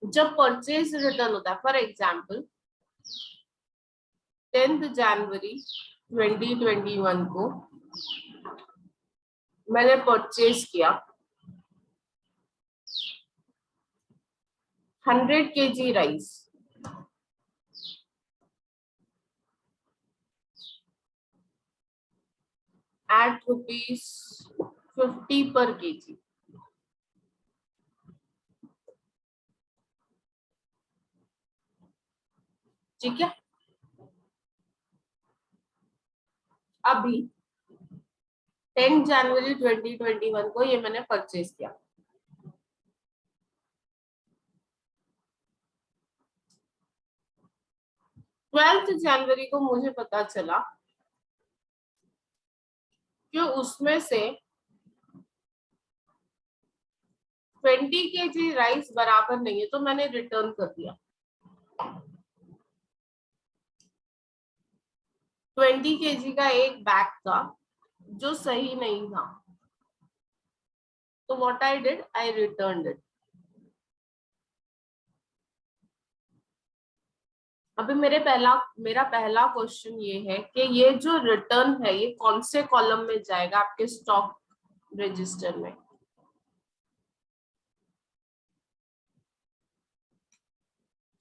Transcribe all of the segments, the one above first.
जब purchase return होता है, फॉर एग्जाम्पल 10 जनवरी 2021 को मैंने परचेज किया 100 kg rice at ₹50 per kg। ठीक है, अभी 10 जनवरी 2021 को ये मैंने परचेज किया। 12 जनवरी को मुझे पता चला कि उसमें से 20 kg राइस बराबर नहीं है, तो मैंने रिटर्न कर दिया। 20 kg का एक बैग था जो सही नहीं था, तो what I did, I return it. अभी मेरा पहला क्वेश्चन ये है कि ये जो रिटर्न है ये कौन से कॉलम में जाएगा आपके स्टॉक रजिस्टर में।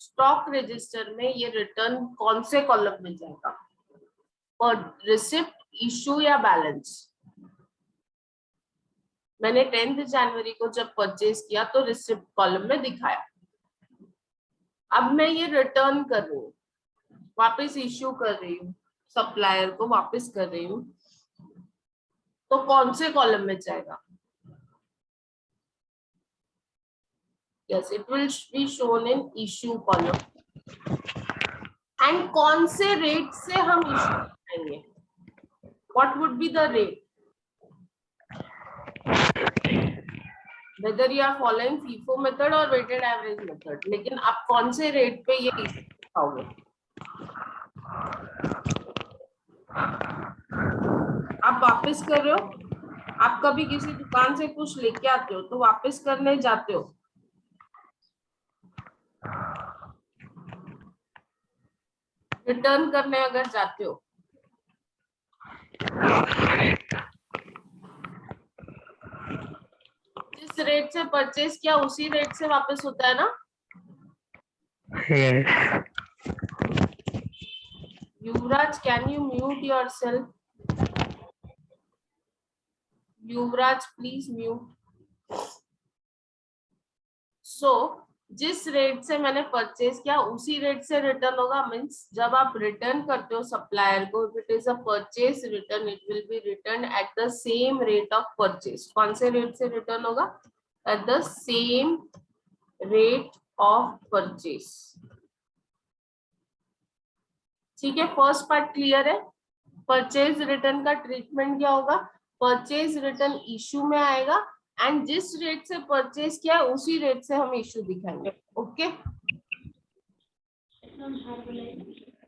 स्टॉक रजिस्टर में ये रिटर्न कौन से कॉलम में जाएगा, और रिसिप्ट, इशू या बैलेंस। मैंने 10 जनवरी को जब परचेज किया तो रिसिप्ट कॉलम में दिखाया। अब मैं ये रिटर्न कर रही हूँ, वापस इश्यू कर रही हूँ, सप्लायर को वापस कर रही हूँ, तो कौन से कॉलम में जाएगा। Yes, it will be shown in issue column. And कौन से रेट से हम इश्यू करेंगे, what would be the rate, whether you are following FIFO method और वेटेड एवरेज मेथड, लेकिन आप कौन से रेट पे ये इश्यू दिखाओगे। आप वापस कर रहे हो, आप कभी किसी दुकान से कुछ लेके आते हो तो वापस करने जाते हो, रिटर्न करने अगर जाते हो, जिस रेट से परचेज किया उसी रेट से वापस होता है ना। Yes. Yuvraj, can you mute yourself. Yuvraj please mute. So जिस रेट से मैंने परचेज किया उसी रेट से रिटर्न होगा। मीन्स जब आप रिटर्न करते हो सप्लायर को, if it is a purchase return, it will be return at the same rate of purchase. कौन से रेट से रिटर्न होगा, at the same rate of purchase. ठीक है, फर्स्ट पार्ट क्लियर है। परचेज रिटर्न का ट्रीटमेंट क्या होगा, परचेज रिटर्न इशू में आएगा एंड जिस रेट से परचेज किया है उसी रेट से हम इशू दिखाएंगे। ओके,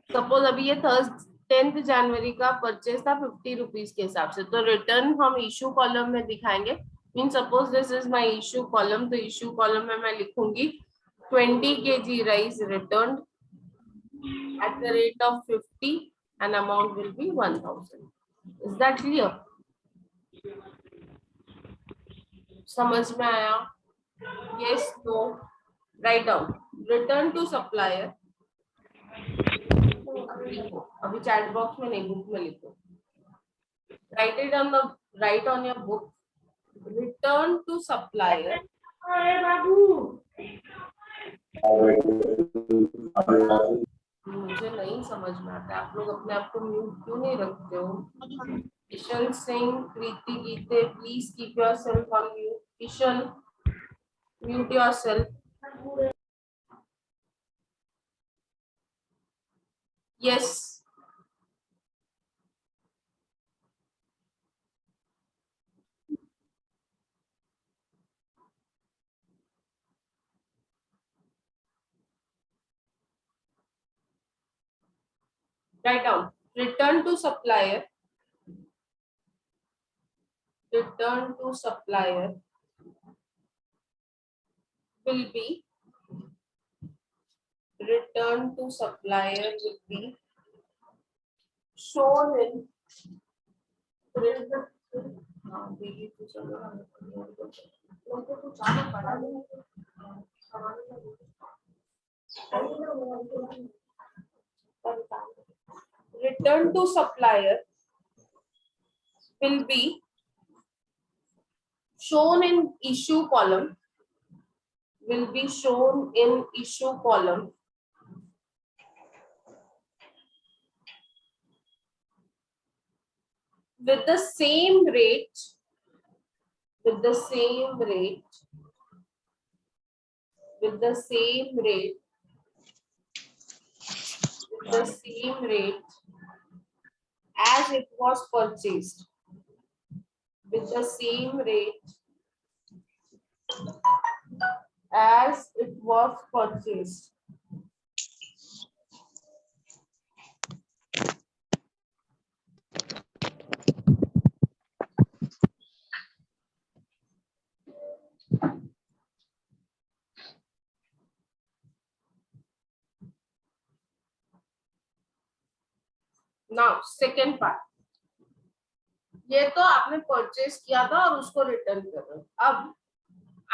सपोज अभी ये 10 जनवरी का परचेज था 50 रुपीज के हिसाब से, तो रिटर्न हम इशू कॉलम में दिखाएंगे। Mean suppose this is my issue column, तो इशू कॉलम में मैं लिखूंगी 20 kg rice return at the rate of 50 and amount will be 1000. Is that clear? समझ में आया? Yes, no. Write down. Return to supplier. अभी चैट बॉक्स में नहीं, बुक में लिखो। Write on your book. Return to supplier. मुझे नहीं समझ में आता, आप लोग अपने आप को म्यूट क्यों नहीं रखते हो। Kishan Singh, Preeti Gite, please keep yourself on mute. Kishan, mute yourself. Yes, write down. Return to supplier. Return to supplier will be return to supplier will be shown in return to supplier will be shown in issue column, will be shown in issue column with the same rate, with the same rate, with the same rate, with the same rate as it was purchased, with the same rate as it was purchased. Now second part, ये तो आपने purchase किया था और उसको return कर रहे हो। अब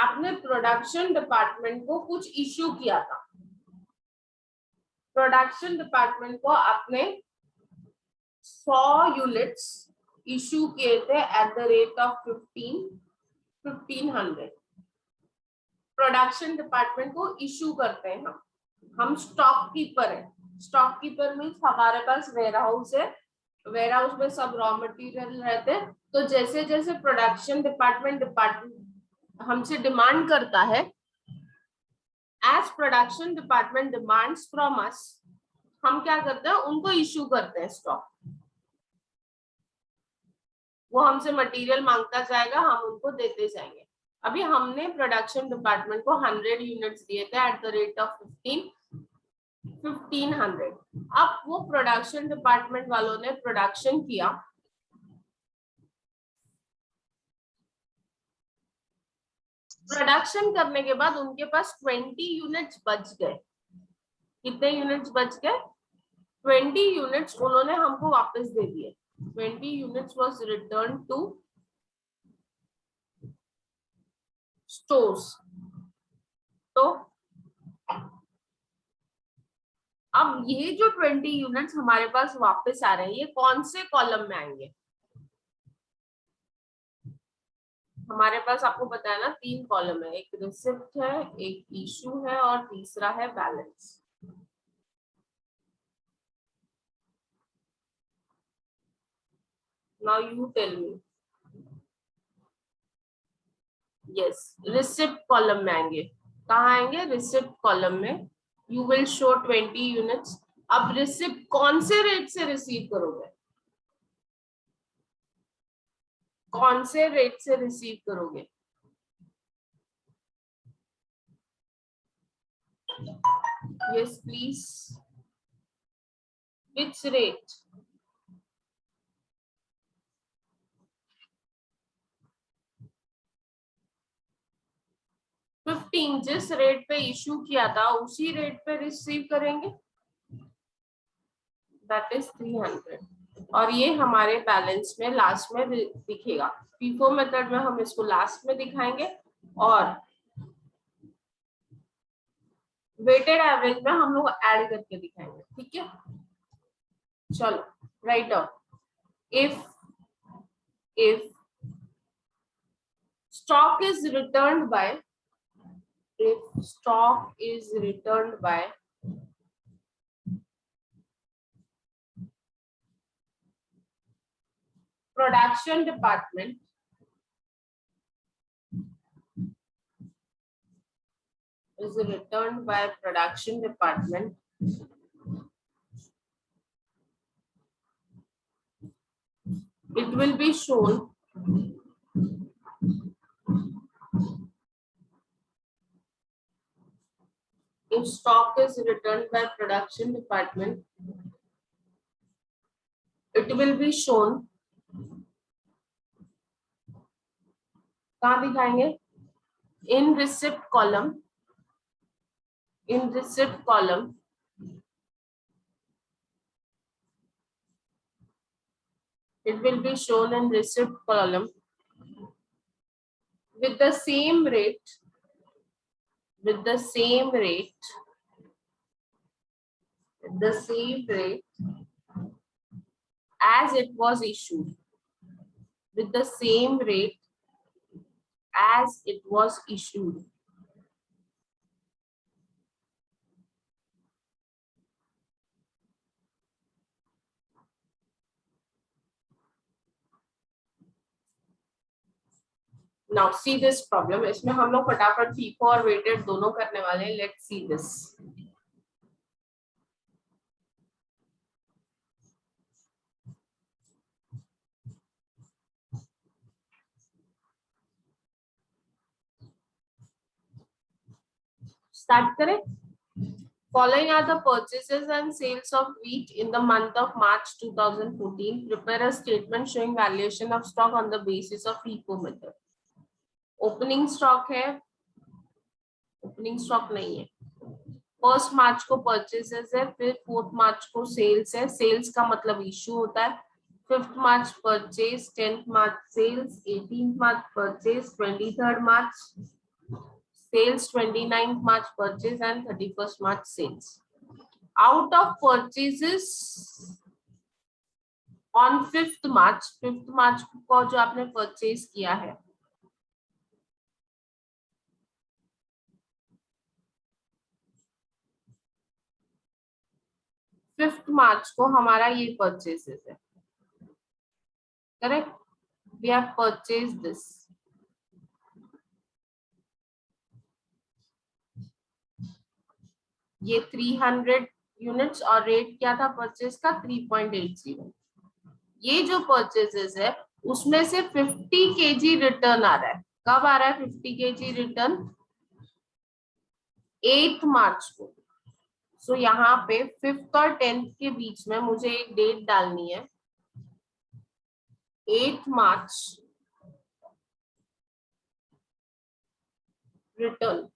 आपने प्रोडक्शन डिपार्टमेंट को कुछ इश्यू किया था, प्रोडक्शन डिपार्टमेंट को आपने 100 यूनिट्स इश्यू किए थे eight the rate of 1500। Production department को इश्यू करते हैं हम स्टॉक कीपर है। स्टॉक कीपर मीन्स हमारे पास वेयर हाउस है, वेयर हाउस में सब रॉ मटेरियल रहते हैं। तो जैसे जैसे प्रोडक्शन डिपार्टमेंट हमसे डिमांड करता है, as production department demands from us, हम क्या करते हैं, उनको इश्यू करते हैं स्टॉक। वो हमसे मटेरियल मांगता जाएगा, हम उनको देते जाएंगे। अभी हमने प्रोडक्शन डिपार्टमेंट को 100 यूनिट्स दिए थे एट द रेट ऑफ 1500। अब वो प्रोडक्शन डिपार्टमेंट वालों ने प्रोडक्शन किया, प्रोडक्शन करने के बाद उनके पास 20 यूनिट्स बच गए। कितने यूनिट्स बच गए? 20 यूनिट्स उन्होंने हमको वापस दे दिए। 20 units was return to stores. तो अब ये जो 20 यूनिट्स हमारे पास वापस आ रहे हैं, ये कौन से कॉलम में आएंगे? हमारे पास आपको पता है ना, 3 कॉलम है, एक रिसिप्ट है, एक इशू है और तीसरा है balance. Now you tell me. Yes, receipt column में आएंगे। कहाँ आएंगे? रिसिप्ट कॉलम में। You will show 20 units. अब रिसिप्ट कौन से रेट से रिसीव करोगे? कौन से रेट से रिसीव करोगे? Yes please, which rate? जिस रेट पे इशू किया था उसी रेट पे रिसीव करेंगे, दैट इज 300। और ये हमारे बैलेंस में लास्ट में दिखेगा। फीफो मेथड में हम इसको लास्ट में दिखाएंगे और वेटेड एवरेज में हम लोग ऐड करके दिखाएंगे। ठीक है, चलो write down. if stock is returned by, if stock is returned by production department, is returned by production department, it will be shown if stock is returned by production department, it will be shown, कहाँ दिखाएंगे? In receipt column, in receipt column It will be shown in receipt column with the same rate, with the same rate, with the same rate as it was issued, with the same rate as it was issued. Now see this problem. इसमें हम लोग फटाफट FIFO और weighted दोनों करने वाले हैं. Let's see this. Start करें. Following are the purchases and sales of wheat in the month of March 2014. Prepare a statement showing valuation of stock on the basis of FIFO method. Opening stock है, opening stock नहीं है. 1 मार्च को purchases है, फिर 4 मार्च को sales है. Sales का मतलब इशू होता है. 5 March purchase, 10 March sales, 18 March purchase, 23 March sales, 29 March purchase and 31 March sales. Out of purchases on 5 March को जो आपने परचेस किया है, 5 मार्च को हमारा ये परचेसेस है. Correct. We have purchase this. ये 300 यूनिट्स और रेट क्या था परचेज का 3.80. ये जो परचेजेस है उसमें से 50 केजी रिटर्न आ रहा है. कब आ रहा है 50 केजी रिटर्न? 8 मार्च को. सो यहाँ पे 5th और 10th के बीच में मुझे एक डेट डालनी है. 8 March return,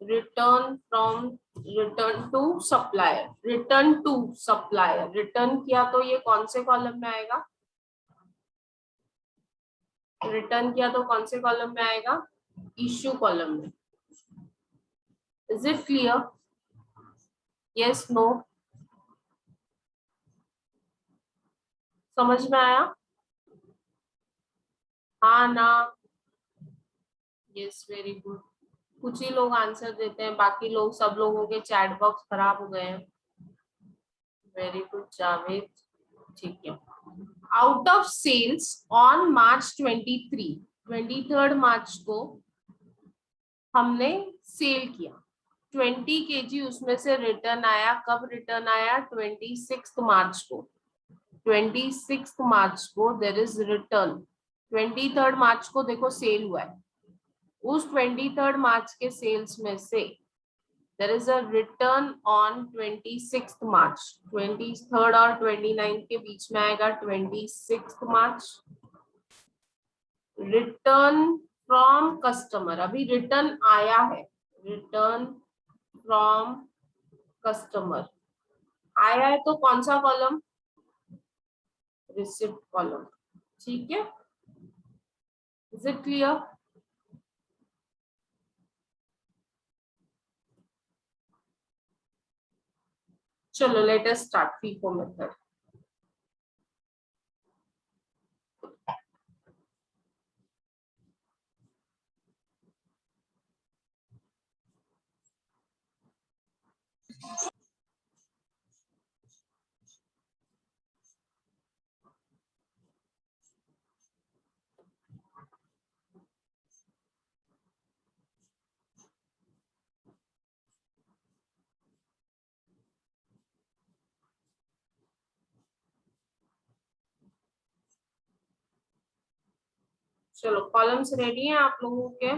return from, return to supplier, return to supplier. Return किया तो ये कौन से कॉलम में आएगा? रिटर्न किया तो कौन से कॉलम में आएगा? इश्यू कॉलम में. Is it clear? Yes, no? समझ में आया? हाँ ना? Yes, very good. कुछ ही लोग आंसर देते हैं, बाकी लोग, सब लोगों के चैट बॉक्स खराब हो गए हैं. Very good Javed. ठीक है. Out of sales on March 23 मार्च को हमने सेल किया. 20 केजी उसमें से रिटर्न आया. कब रिटर्न आया? 26 मार्च को. 26 मार्च को देयर इज रिटर्न. 23 मार्च को देखो सेल हुआ है. उस 23 मार्च के सेल्स में से there is a return on 26 March. 23 और 29 के बीच में आएगा 26 मार्च. रिटर्न फ्रॉम कस्टमर, अभी रिटर्न आया है. रिटर्न फ्रॉम कस्टमर आया है तो कौन सा कॉलम? Receipt column. ठीक है. Is it clear? चलो let us start FIFO method. चलो कॉलम्स रेडी हैं आप लोगों के?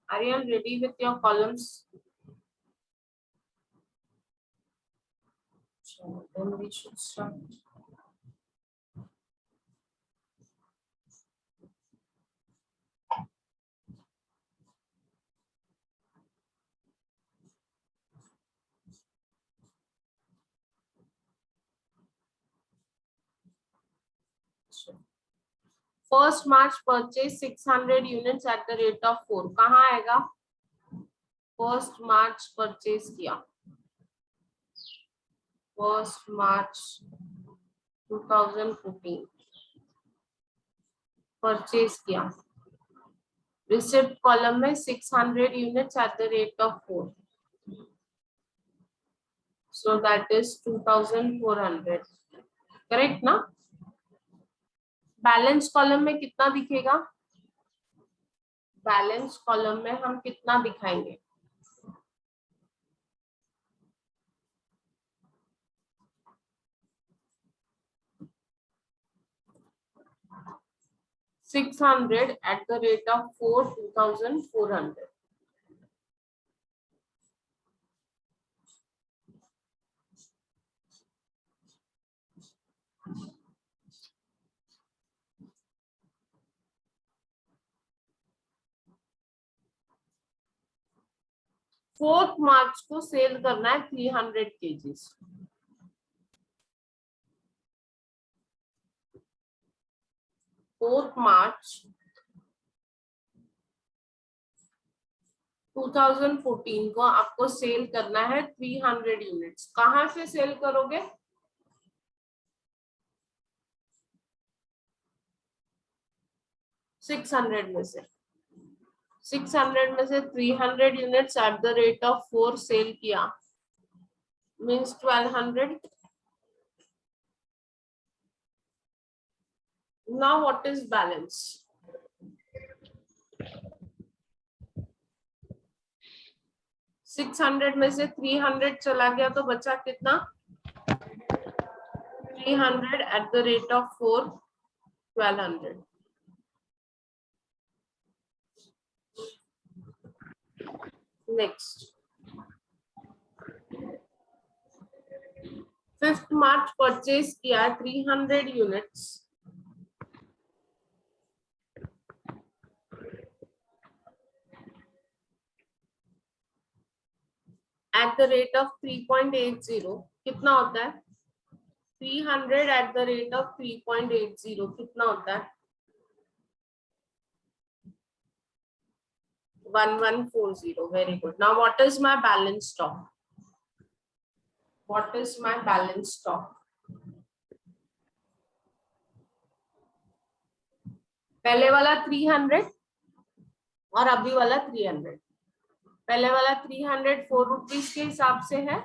Are you ready with your columns? Then we should start. First March purchase 600 units at the rate of 4, कहाँ आएगा? फर्स्ट मार्च परचेज किया, first March 2014 purchase किया, receipt column में 600 units at the rate of 4, so that is 2400, correct ना? Balance column में कितना दिखेगा? Balance column में हम कितना दिखाएंगे? $600 at the rate of 2400. Fourth March को सेल करना है 300 केजीज। फोर्थ मार्च 2014 को आपको सेल करना है 300 यूनिट्स। कहां से सेल करोगे? सिक्स हंड्रेड में से 300 units at the rate of 4 sale किया, means 1200। Now what is balance? 600 में से 300 चला गया तो बचा कितना? 300 eight the rate of 4, 1200। Next, 5th March purchase किया 300 units at the rate of 3.80, कितना होता है? 300 एट द रेट ऑफ 3.80 कितना होता है? 1140। Very good. Now what is my balance stock? What is my balance stock? पहले वाला 300 और अभी वाला 300। पहले वाला 300 4 रुपीज के हिसाब से है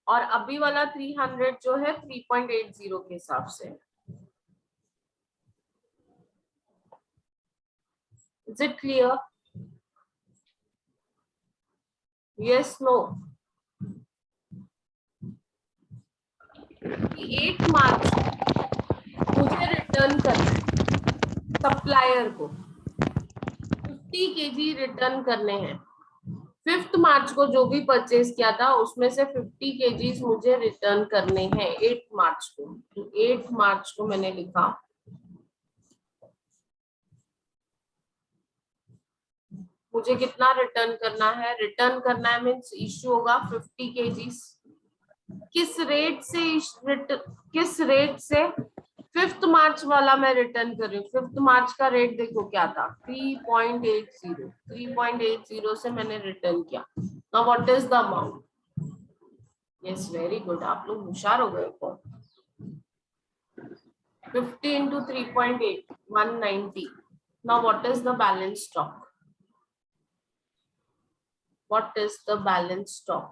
और अभी वाला 300 जो है 3.80 के हिसाब से है। Is it clear? Yes, no? 8 मार्च मुझे रिटर्न करना है सप्लायर को, 50 केजी रिटर्न करने हैं। 5th मार्च को जो भी परचेज किया था उसमें से 50 केजीज मुझे रिटर्न करने हैं 8 मार्च को। तो 8 मार्च को मैंने लिखा मुझे कितना रिटर्न करना है? रिटर्न करना है मीन्स इश्यू होगा 50 केजीज। किस रेट से 5th मार्च वाला मैं रिटर्न कर रही हूँ। 5th मार्च का रेट देखो क्या था? 3.80 से मैंने रिटर्न किया। Now what is the amount? Yes, very good, आप लोग होशियार हो गए। 50 into 3.8, 190। Now what is the balance stock? What is the balance stock?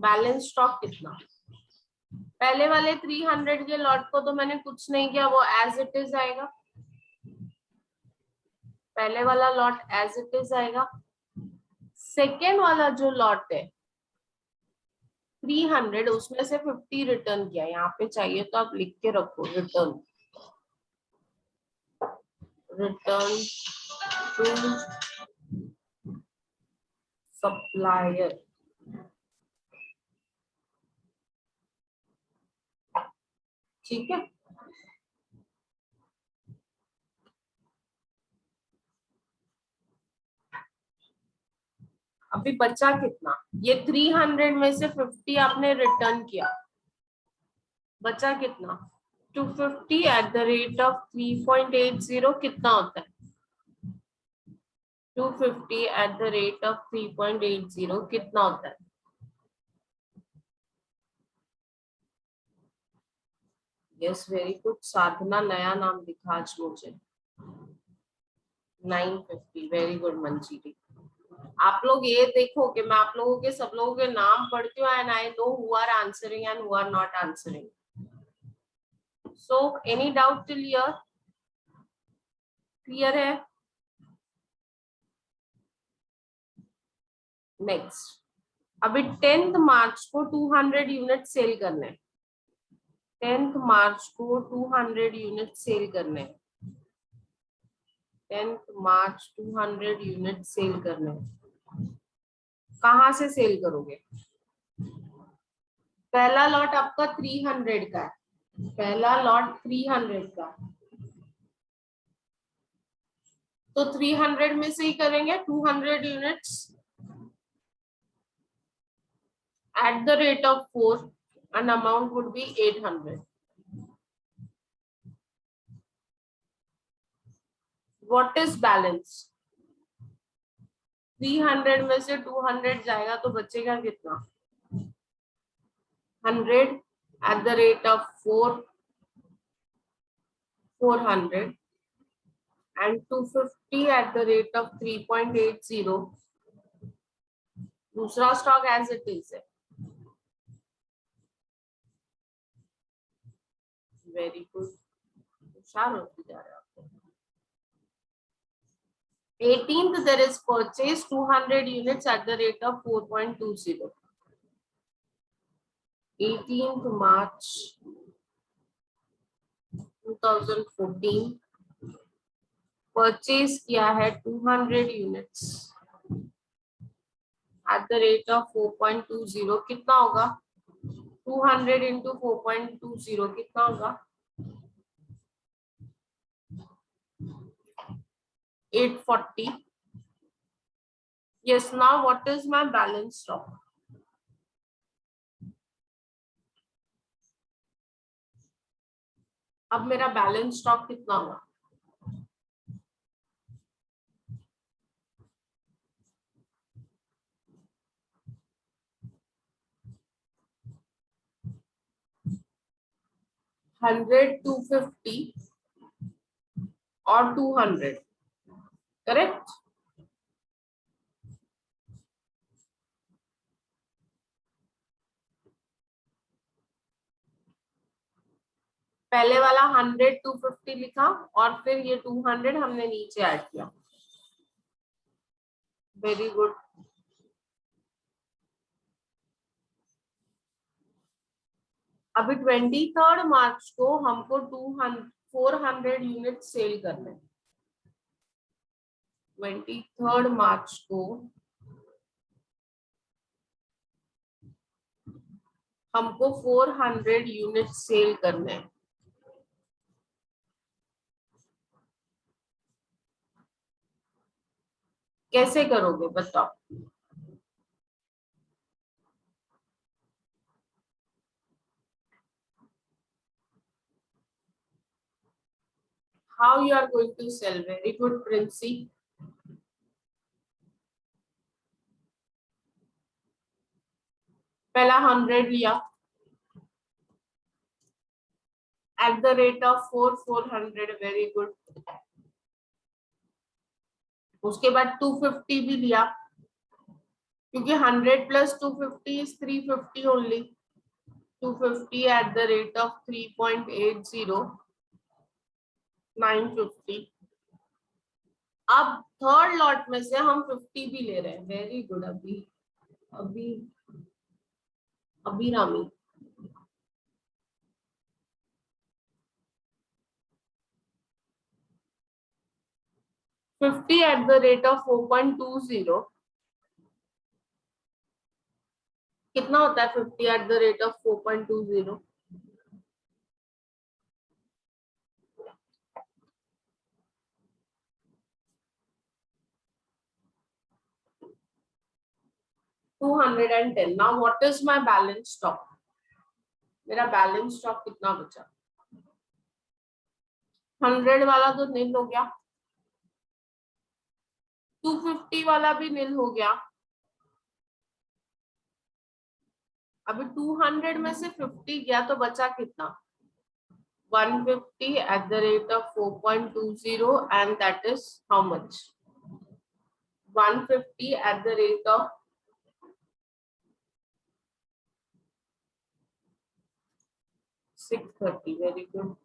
Balance stock कितना? पहले वाले 300 के लॉट को तो मैंने कुछ नहीं किया, वो एज इट इज आएगा। पहले वाला लॉट एज इट इज आएगा। सेकेंड वाला जो लॉट है 300, उसमें से 50 रिटर्न किया। यहाँ पे चाहिए तो आप लिख के रखो, रिटर्न टू सप्लायर। ठीक है, अभी बचा कितना, ये 300 में से 50 आपने रिटर्न किया, बचा कितना 250 एट द रेट ऑफ 3.80 कितना होता है 250 एट द रेट ऑफ 3.80 कितना होता है। यस वेरी गुड, साधना नया नाम दिखा आज मुझे। 950, वेरी गुड मंजीरी। आप लोग ये देखो कि मैं आप लोगों के सब लोगों के नाम पढ़ती हूँ and I know who are answering and who are not answering. So any doubt till here, clear है? नेक्स्ट, अभी 10th मार्च को 200 यूनिट सेल करने हैं, 10th मार्च को 200 यूनिट सेल करने हैं, 10th मार्च 200 यूनिट सेल करने हैं। कहाँ से सेल करोगे? पहला लॉट आपका 300 का है, पहला लॉट 300 का, तो 300 में से ही करेंगे 200 units at the rate of 4 and amount would be 800. What is balance? 300 में से 200 जाएगा तो बचेगा कितना 100 at the rate of 4 400 and 250 at the rate of 3.80 दूसरा स्टॉक एज इट इज है। वेरी गुड, होशियार होते जा रहे हो आप। 18th there is purchase 200 units at the rate of 4.20, 18th March 2014 purchase किया है 200 units at the rate of 4.20 कितना होगा 200 इंटू 4.20 कितना होगा 840। Yes, now what is my balance stock? अब मेरा बैलेंस स्टॉक कितना होगा 100, 250 और 200, करेक्ट? पहले वाला 100, 250 लिखा और फिर ये 200 हमने नीचे ऐड किया। Very good. अभी 23rd मार्च को हमको 400 यूनिट सेल करने हैं। 23rd मार्च को हमको 400 यूनिट सेल करने हैं। कैसे करोगे बताओ? How you are going to sell? Very good, Princey. पहला 100 लिया at the rate of 400, very good. उसके बाद 250 भी लिया क्योंकि 100 plus 250 is 350 only. 250 at the rate of 3.80, 950. अब थर्ड लॉट में से हम 50 भी ले रहे हैं। वेरी गुड अभी अभी अभी Rami. $50 at the rate of 4.20 कितना होता है 50 at the rate of 4.20? 210. Now what is my balance stock? मेरा बैलेंस स्टॉक कितना बचा? 100 वाला तो नील हो गया, 250 वाला भी नील हो गया। अभी 200 में से 50 गया तो बचा कितना? 150 at the rate of 4.20 and that is how much? 150 at the rate of 630. Very good.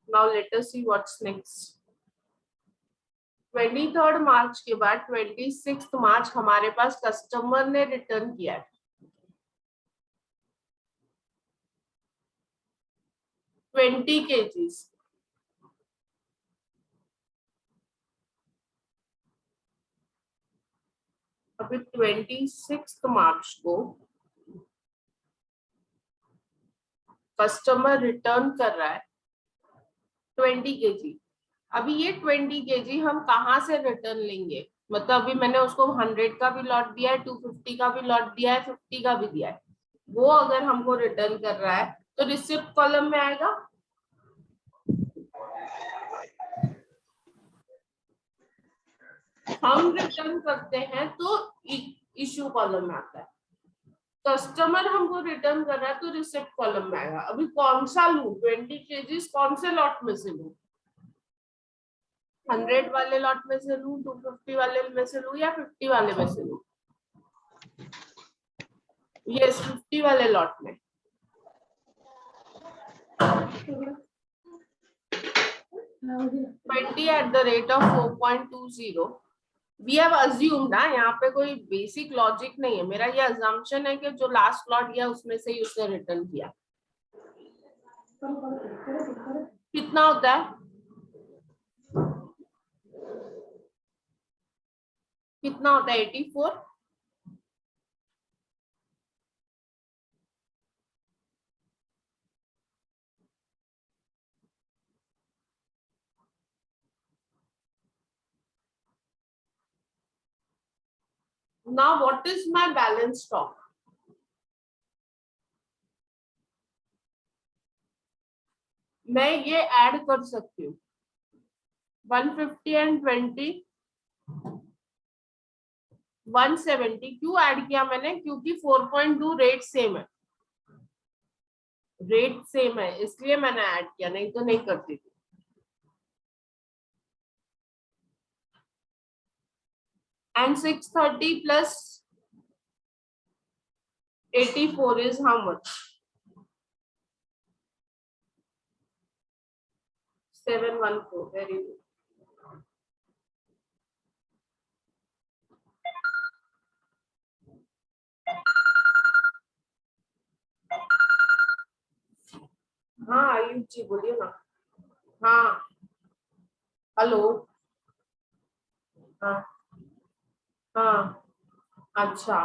Now let us see what's next. 23rd मार्च के बाद 26th मार्च हमारे पास कस्टमर ने रिटर्न किया है 20 kgs। अभी 26th मार्च को कस्टमर रिटर्न कर रहा है 20 kg। अभी ये 20 kg हम कहाँ से रिटर्न लेंगे? मतलब अभी मैंने उसको 100 का भी लॉट दिया है, 250 का भी लॉट दिया है, 50 का भी दिया है। वो अगर हमको रिटर्न कर रहा है तो रिसिप्ट कॉलम में आएगा। हम रिटर्न करते हैं तो इश्यू कॉलम में आता है। कस्टमर हमको रिटर्न कर रहा है तो रिसिप्ट कॉलम में आएगा। अभी कौन सा लूं? 20 kgs कौन से लॉट में से लूं? 100 वाले लॉट में से लूं, 250 वाले में से लूं या 50 वाले में से लूं? यस, 50 वाले लॉट में। 20 at the rate of 4.20। We have assumed ना, यहाँ पे कोई बेसिक लॉजिक नहीं है। मेरा ये अजम्पशन है कि जो लास्ट लॉट गया उसमें से ही उसने रिटर्न किया। कितना होता है? कितना होता है? 84। Now what is my balance stock? मैं ये ऐड कर सकती हूँ 150 एंड 20 170। क्यों ऐड किया मैंने? क्योंकि 4.2 रेट सेम है, रेट सेम है इसलिए मैंने ऐड किया, नहीं तो नहीं करती थी। And 630 plus 84 is how much? 714। Very good. हाँ आयुष जी बोलिए ना। हाँ हेलो। हाँ हाँ अच्छा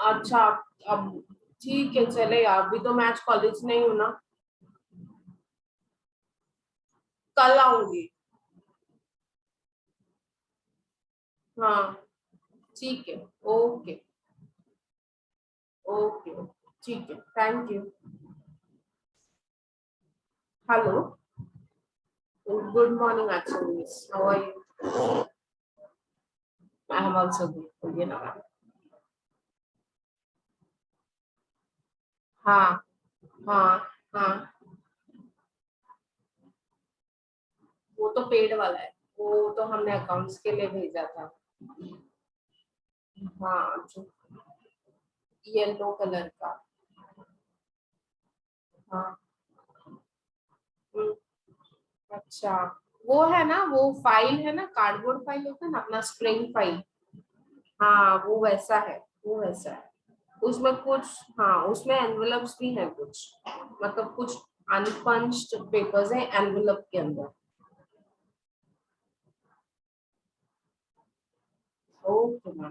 अच्छा। अब ठीक है चलेगा, अभी तो मैं आज कॉलेज नहीं हूँ ना, कल आऊंगी। हाँ ठीक है। ओके ओके ठीक है, thank you. Hello, good morning actually miss, how are you? I am also good. बोलिए ना मैम। हाँ हाँ हाँ, वो तो पेड वाला है, वो तो हमने अकाउंट्स के लिए भेजा था। हाँ जो येलो कलर का। हाँ हम्म, अच्छा वो है ना, वो फाइल है ना, कार्डबोर्ड फाइल होता है ना अपना, स्प्रिंग फाइल। हाँ वो वैसा है, वो वैसा है। उसमें कुछ, हाँ उसमें एनवेलप्स भी है कुछ, मतलब कुछ अनपंच्ड पेपर्स है एनवेलप के अंदर। Okay ma'am,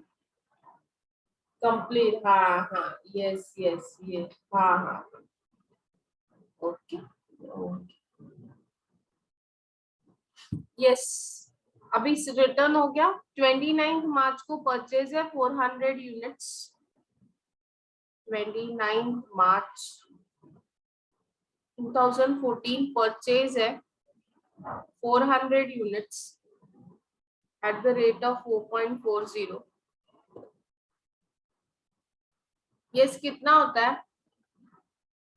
complete. हाँ हाँ, यस यस ये, हाँ हाँ ओके। यस, अभी रिटर्न हो गया। 29 मार्च को परचेज है 400 यूनिट्स। 29 मार्च 2014 परचेज है 400 units at the rate of 4.40. Yes, कितना होता है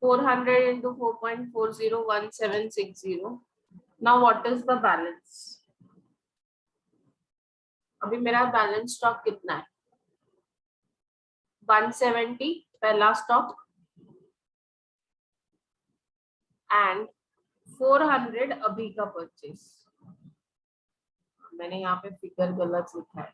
400 into 4.40, 1760. Now what is the balance? अभी मेरा बैलेंस स्टॉक कितना है 170 पहला स्टॉक एंड 400 अभी का परचेज। मैंने यहाँ पे फिगर गलत लिखा है।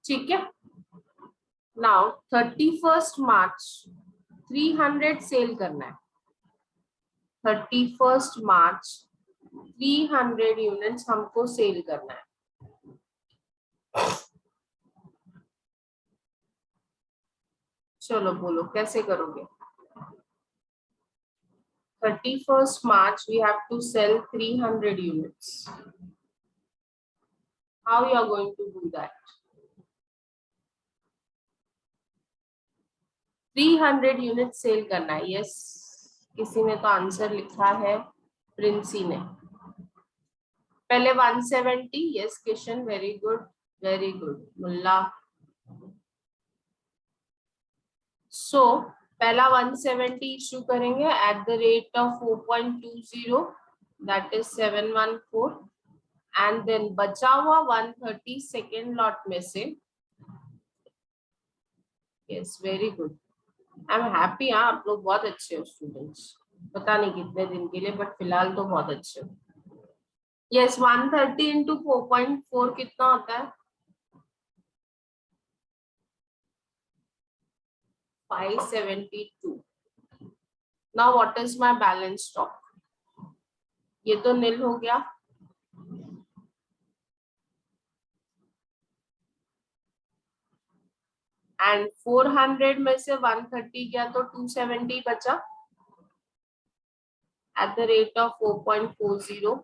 ठीक है, नाउ 31 मार्च 300 सेल करना है। 31 मार्च 300 यूनिट्स हमको सेल करना है। चलो बोलो कैसे करोगे। 31 March we have to sell 300 units. How you are going to do that? 300 unit sale करना है। यस, किसी ने तो आंसर लिखा है, प्रिंसी ने। पहले 170। Yes Kishan, very good very good. Mulla, so पहला 170 इशू करेंगे at the rate of 4.20, that is 714, and then बचा हुआ 130 सेकेंड लॉट में से। Yes very good, I am happy. हाँ, आप लोग बहुत अच्छे हो स्टूडेंट्स, पता नहीं कितने दिन के लिए, बट फिलहाल तो बहुत अच्छे हो। यस, 130 into 4.4 कितना होता है 572। Now what is my balance stock? ये तो नील हो गया। एंड 400 में से 130 गया तो 270 बचा at the rate of 4.40।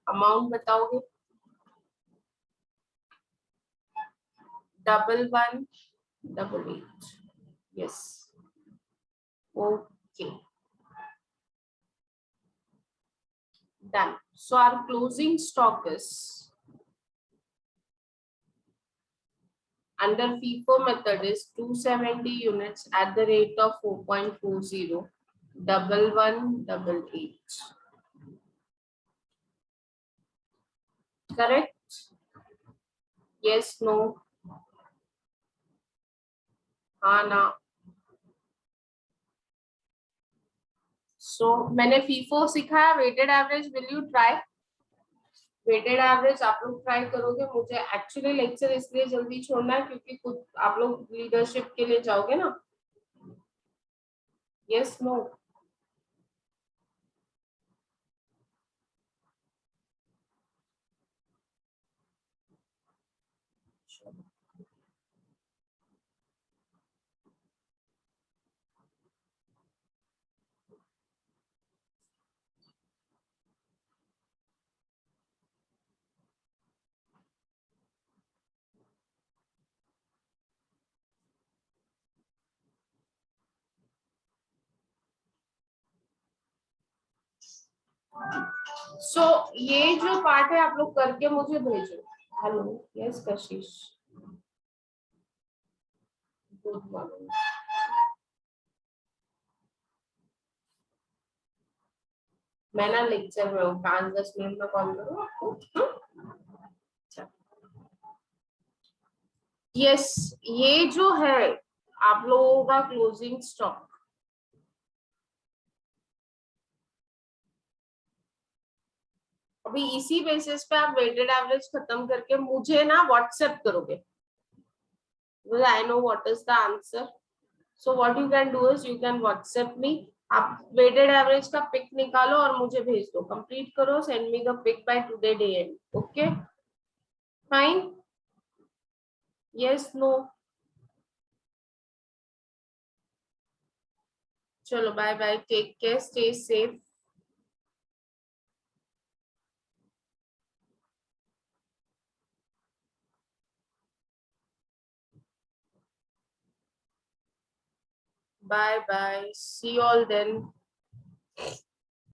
Amount बताओगे? 1188। Yes, okay, done. So our closing stock is under FIFO method is 270 units at the rate of 4.40, 1188. Correct? Yes, no? हाँ ना? So मैंने FIFO सिखाया, weighted average. Will you try weighted average? आप लोग try करोगे? मुझे actually lecture इसलिए जल्दी छोड़ना है क्योंकि कुछ आप लोग लीडरशिप के लिए जाओगे ना। Yes, no? सो ये जो पार्ट है आप लोग करके मुझे भेजो। हेलो, यस कशिश, गुड मॉर्निंग। मैं ना लेक्चर में हूँ, 5-10 मिनट में कॉल करूँ आपको। यस, ये जो है आप लोगों का क्लोजिंग स्टॉक, अभी इसी बेसिस पे आप वेटेड एवरेज खत्म करके मुझे ना व्हाट्सएप करोगे, because I know what is the answer. So what you can do is you can WhatsApp me आप वेटेड एवरेज का पिक निकालो और मुझे भेज दो, कंप्लीट करो, send me the pic by today day end. Okay fine. Yes no. चलो bye bye, take care, stay safe. Bye bye. See you all then.